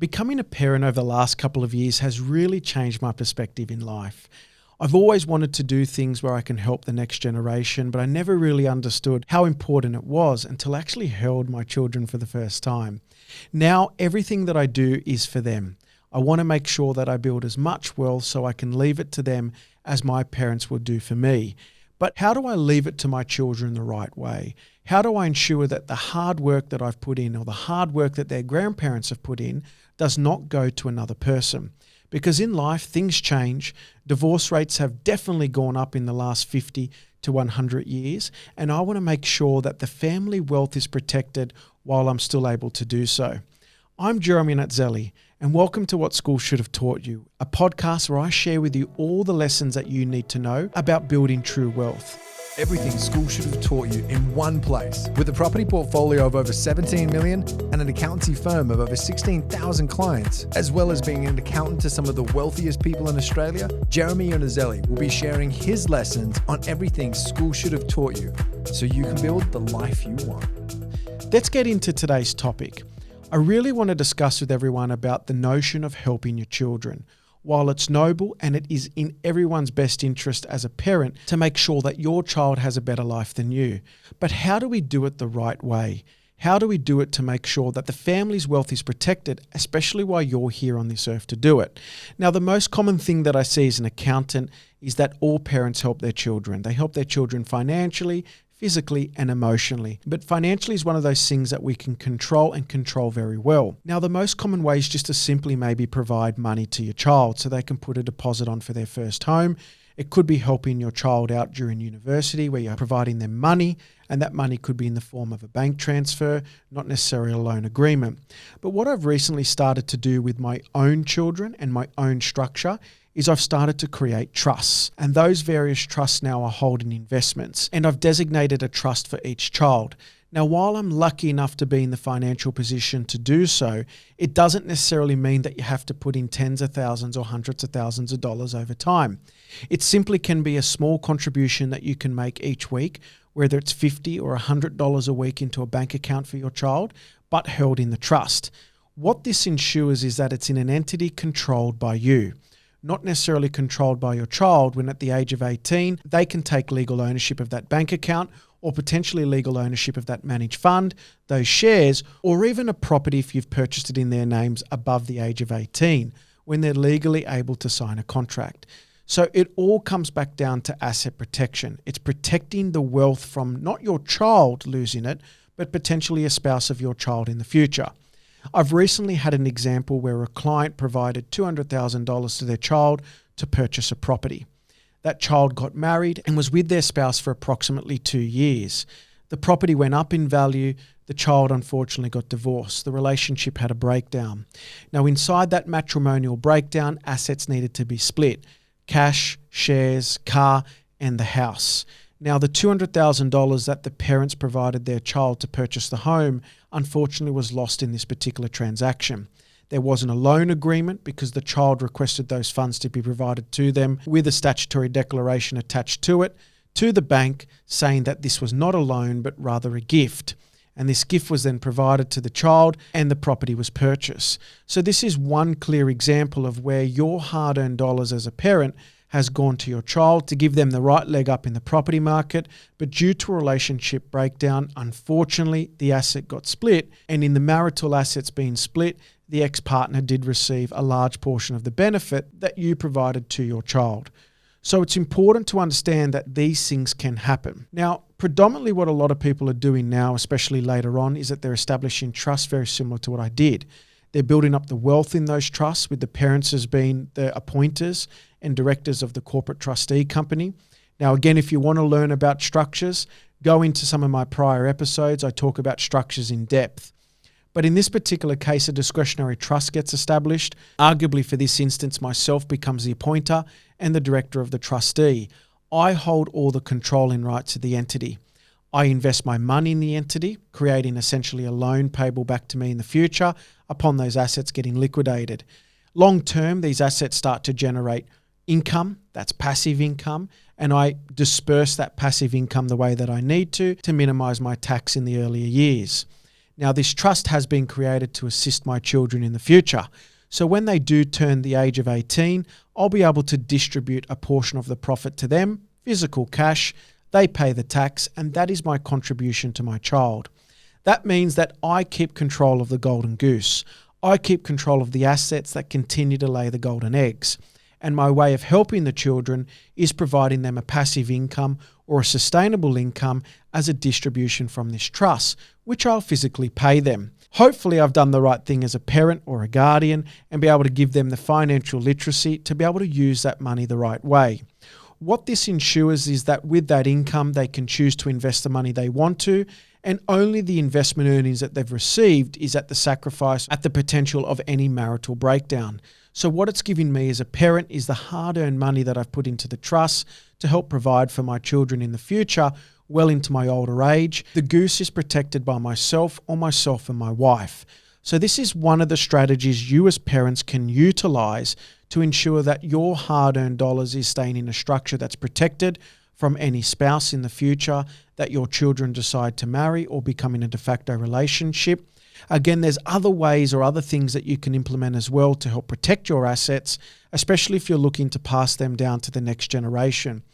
Becoming a parent over the last couple of years has really changed my perspective in life. I've always wanted to do things where I can help the next generation, but I never really understood how important it was until I actually held my children for the first time. Now, everything that I do is for them. I want to make sure that I build as much wealth so I can leave it to them as my parents would do for me. But how do I leave it to my children the right way? How do I ensure that the hard work that I've put in or the hard work that their grandparents have put in does not go to another person? Because in life, things change. Divorce rates have definitely gone up in the last 50 to 100 years. And I want to make sure that the family wealth is protected while I'm still able to do so. I'm Iannuzzelli, and welcome to What School Should Have Taught You, a podcast where I share with you all the lessons that you need to know about building true wealth. Everything school should have taught you in one place. With a property portfolio of over 17 million and an accountancy firm of over 16,000 clients, as well as being an accountant to some of the wealthiest people in Australia, Jeremy Iannuzzelli will be sharing his lessons on everything school should have taught you so you can build the life you want. Let's get into today's topic. I really want to discuss with everyone about the notion of helping your children. While it's noble and it is in everyone's best interest as a parent to make sure that your child has a better life than you. But how do we do it the right way? How do we do it to make sure that the family's wealth is protected, especially while you're here on this earth to do it? Now, the most common thing that I see as an accountant is that all parents help their children. They help their children financially, physically and emotionally. But financially is one of those things that we can control and control very well. Now, the most common way is just to simply maybe provide money to your child so they can put a deposit on for their first home. It could be helping your child out during university where you're providing them money, and that money could be in the form of a bank transfer, not necessarily a loan agreement. But what I've recently started to do with my own children and my own structure is I've started to create trusts, and those various trusts now are holding investments, and I've designated a trust for each child. Now, while I'm lucky enough to be in the financial position to do so, it doesn't necessarily mean that you have to put in tens of thousands or hundreds of thousands of dollars over time. It simply can be a small contribution that you can make each week, whether it's $50 or $100 a week into a bank account for your child, but held in the trust. What this ensures is that it's in an entity controlled by you, not necessarily controlled by your child when at the age of 18, they can take legal ownership of that bank account or potentially legal ownership of that managed fund, those shares, or even a property if you've purchased it in their names above the age of 18, when they're legally able to sign a contract. So it all comes back down to asset protection. It's protecting the wealth from not your child losing it, but potentially a spouse of your child in the future. I've recently had an example where a client provided $200,000 to their child to purchase a property. That child got married and was with their spouse for approximately 2 years. The property went up in value. The child unfortunately got divorced. The relationship had a breakdown. Now, inside that matrimonial breakdown, assets needed to be split: cash, shares, car, and the house. Now, the $200,000 that the parents provided their child to purchase the home, unfortunately, was lost in this particular transaction. There wasn't a loan agreement because the child requested those funds to be provided to them with a statutory declaration attached to it, to the bank, saying that this was not a loan, but rather a gift. And this gift was then provided to the child and the property was purchased. So this is one clear example of where your hard-earned dollars as a parent has gone to your child to give them the right leg up in the property market, but due to a relationship breakdown, unfortunately, the asset got split, and in the marital assets being split, the ex-partner did receive a large portion of the benefit that you provided to your child. So it's important to understand that these things can happen. Now, predominantly what a lot of people are doing now, especially later on, is that they're establishing trusts very similar to what I did. They're building up the wealth in those trusts with the parents as being the appointers and directors of the corporate trustee company. Now, again, if you want to learn about structures, go into some of my prior episodes. I talk about structures in depth. But in this particular case, a discretionary trust gets established. Arguably for this instance, myself becomes the appointer and the director of the trustee. I hold all the controlling rights of the entity. I invest my money in the entity, creating essentially a loan payable back to me in the future upon those assets getting liquidated. Long term, these assets start to generate income, that's passive income, and I disperse that passive income the way that I need to minimize my tax in the earlier years. Now, this trust has been created to assist my children in the future. So when they do turn the age of 18, I'll be able to distribute a portion of the profit to them, physical cash, they pay the tax, and that is my contribution to my child. That means that I keep control of the golden goose. I keep control of the assets that continue to lay the golden eggs. And my way of helping the children is providing them a passive income or a sustainable income as a distribution from this trust, which I'll physically pay them. Hopefully I've done the right thing as a parent or a guardian and be able to give them the financial literacy to be able to use that money the right way. What this ensures is that with that income, they can choose to invest the money they want to, and only the investment earnings that they've received is at the sacrifice at the potential of any marital breakdown. So what it's giving me as a parent is the hard-earned money that I've put into the trust to help provide for my children in the future, well into my older age. The goose is protected by myself or myself and my wife. So this is one of the strategies you as parents can utilize to ensure that your hard-earned dollars is staying in a structure that's protected from any spouse in the future that your children decide to marry or become in a de facto relationship. Again, there's other ways or other things that you can implement as well to help protect your assets, especially if you're looking to pass them down to the next generation.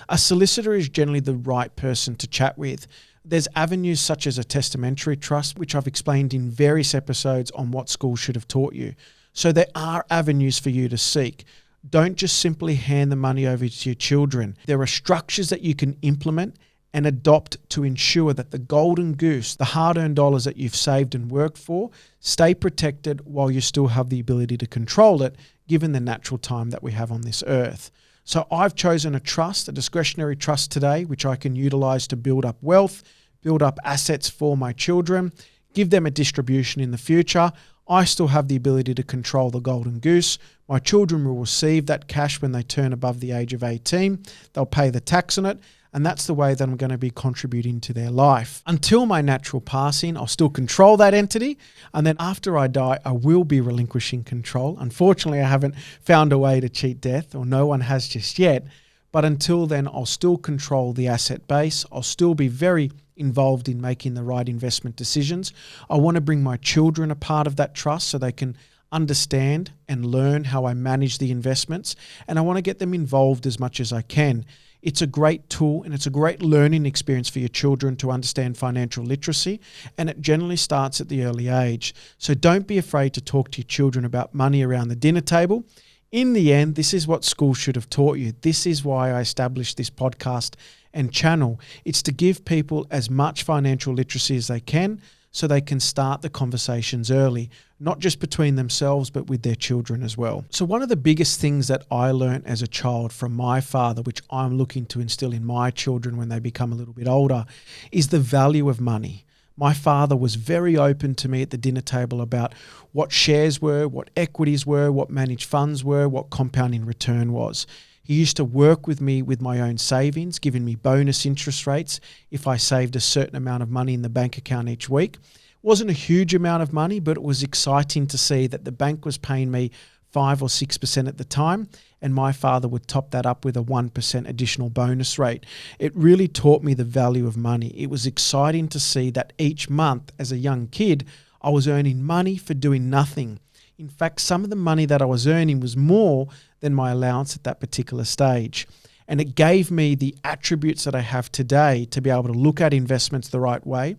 A solicitor is generally the right person to chat with. There's avenues such as a testamentary trust, which I've explained in various episodes on what schools should have taught you. So there are avenues for you to seek. Don't just simply hand the money over to your children. There are structures that you can implement and adopt to ensure that the golden goose, the hard-earned dollars that you've saved and worked for, stay protected while you still have the ability to control it, given the natural time that we have on this earth. So I've chosen a trust, a discretionary trust today, which I can utilize to build up wealth, build up assets for my children, give them a distribution in the future. I still have the ability to control the golden goose. My children will receive that cash when they turn above the age of 18. They'll pay the tax on it. And that's the way that I'm going to be contributing to their life. Until my natural passing, I'll still control that entity. And then after I die, I will be relinquishing control. Unfortunately, I haven't found a way to cheat death, or no one has just yet. But until then, I'll still control the asset base. I'll still be very involved in making the right investment decisions. I want to bring my children a part of that trust so they can understand and learn how I manage the investments. And I want to get them involved as much as I can. It's a great tool and it's a great learning experience for your children to understand financial literacy, and it generally starts at the early age. So don't be afraid to talk to your children about money around the dinner table. In the end, this is what school should have taught you. This is why I established this podcast and channel. It's to give people as much financial literacy as they can so they can start the conversations early, not just between themselves, but with their children as well. So one of the biggest things that I learned as a child from my father, which I'm looking to instill in my children when they become a little bit older, is the value of money. My father was very open to me at the dinner table about what shares were, what equities were, what managed funds were, what compounding return was. He used to work with me with my own savings, giving me bonus interest rates if I saved a certain amount of money in the bank account each week. It wasn't a huge amount of money, but it was exciting to see that the bank was paying me 5 or 6% at the time, and my father would top that up with a 1% additional bonus rate. It really taught me the value of money. It was exciting to see that each month as a young kid, I was earning money for doing nothing. In fact, some of the money that I was earning was more than my allowance at that particular stage. And it gave me the attributes that I have today to be able to look at investments the right way,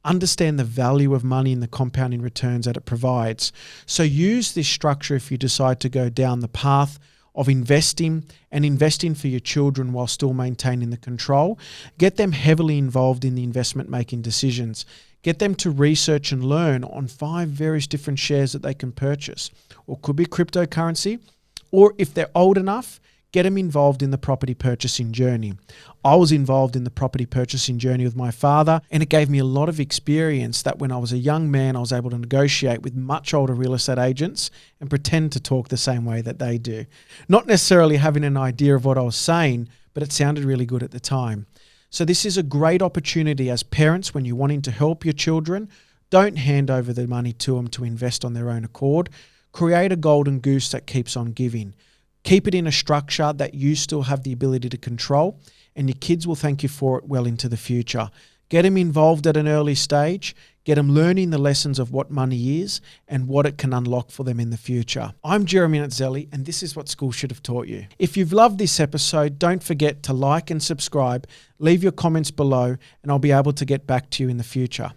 understand the value of money and the compounding returns that it provides. So use this structure if you decide to go down the path of investing and investing for your children while still maintaining the control. Get them heavily involved in the investment making decisions. Get them to research and learn on 5 various different shares that they can purchase, or could be cryptocurrency, or if they're old enough, get them involved in the property purchasing journey. I was involved in the property purchasing journey with my father, and it gave me a lot of experience that when I was a young man, I was able to negotiate with much older real estate agents and pretend to talk the same way that they do. Not necessarily having an idea of what I was saying, but it sounded really good at the time. So this is a great opportunity as parents when you're wanting to help your children. Don't hand over the money to them to invest on their own accord. Create a golden goose that keeps on giving. Keep it in a structure that you still have the ability to control, and your kids will thank you for it well into the future. Get them involved at an early stage. Get them learning the lessons of what money is and what it can unlock for them in the future. I'm Jeremy Iannuzzelli, and this is what school should have taught you. If you've loved this episode, don't forget to like and subscribe, leave your comments below, and I'll be able to get back to you in the future.